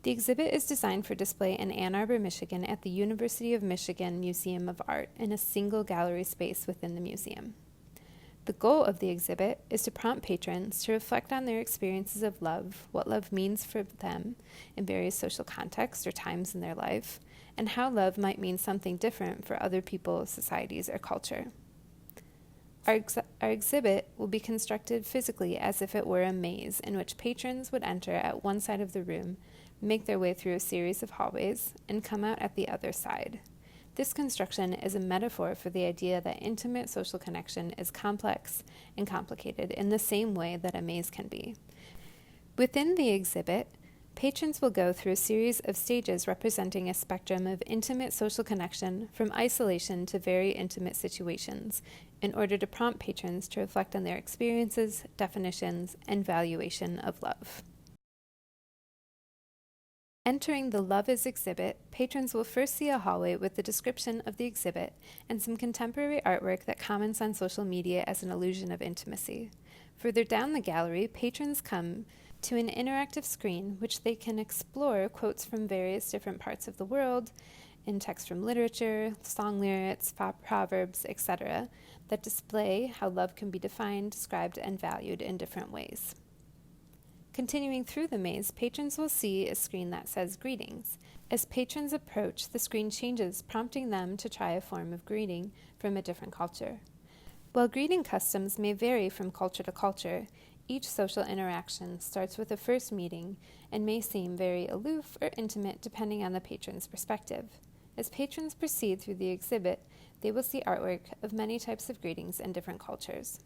The exhibit is designed for display in Ann Arbor, Michigan at the University of Michigan Museum of Art in a single gallery space within the museum. The goal of the exhibit is to prompt patrons to reflect on their experiences of love, what love means for them in various social contexts or times in their life, and how love might mean something different for other people, societies, or culture. Our exhibit will be constructed physically as if it were a maze in which patrons would enter at one side of the room, make their way through a series of hallways, and come out at the other side. This construction is a metaphor for the idea that intimate social connection is complex and complicated in the same way that a maze can be. Within the exhibit, patrons will go through a series of stages representing a spectrum of intimate social connection from isolation to very intimate situations in order to prompt patrons to reflect on their experiences, definitions, and valuation of love. Entering the Love Is exhibit, patrons will first see a hallway with the description of the exhibit and some contemporary artwork that comments on social media as an illusion of intimacy. Further down the gallery, patrons come to an interactive screen which they can explore quotes from various different parts of the world, in text from literature, song lyrics, proverbs, etc., that display how love can be defined, described, and valued in different ways. Continuing through the maze, patrons will see a screen that says greetings. As patrons approach, the screen changes, prompting them to try a form of greeting from a different culture. While greeting customs may vary from culture to culture, each social interaction starts with a first meeting and may seem very aloof or intimate depending on the patron's perspective. As patrons proceed through the exhibit, they will see artwork of many types of greetings in different cultures.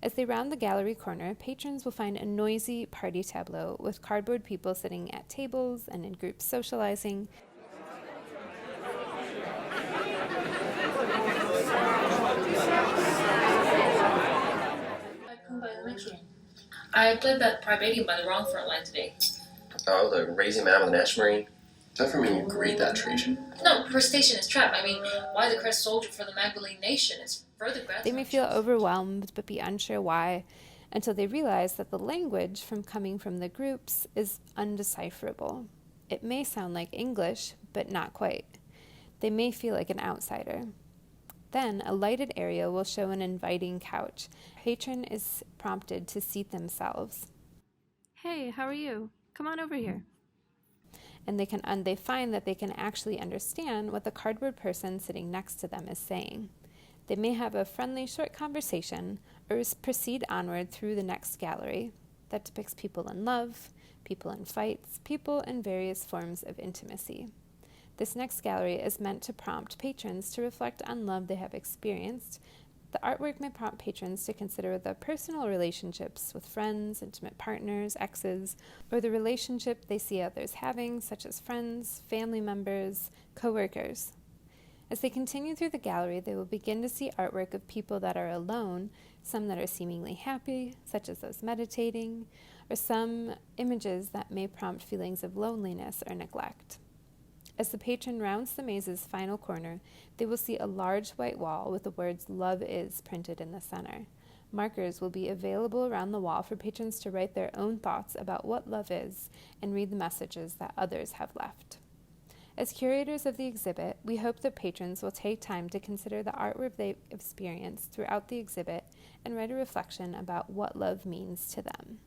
As they round the gallery corner, patrons will find a noisy party tableau with cardboard people sitting at tables and in groups socializing. I played that Privateing by the wrong front line today. Oh, the Raising Man of the Nash Marine? Does that for mean you agreed that treason? No, her station is trapped. I mean, why the crest soldier for the Magdalene nation is further gratifying. They may feel overwhelmed but be unsure why, until they realize that the language coming from the groups is undecipherable. It may sound like English, but not quite. They may feel like an outsider. Then a lighted area will show an inviting couch. The patron is prompted to seat themselves. Hey, how are you? Come on over here. And they find that they can actually understand what the cardboard person sitting next to them is saying. They may have a friendly short conversation or proceed onward through the next gallery that depicts people in love, people in fights, people in various forms of intimacy. This next gallery is meant to prompt patrons to reflect on love they have experienced. The artwork may prompt patrons to consider the personal relationships with friends, intimate partners, exes, or the relationship they see others having, such as friends, family members, co-workers. As they continue through the gallery, they will begin to see artwork of people that are alone, some that are seemingly happy, such as those meditating, or some images that may prompt feelings of loneliness or neglect. As the patron rounds the maze's final corner, they will see a large white wall with the words "Love Is" printed in the center. Markers will be available around the wall for patrons to write their own thoughts about what love is and read the messages that others have left. As curators of the exhibit, we hope that patrons will take time to consider the artwork they've experienced throughout the exhibit and write a reflection about what love means to them.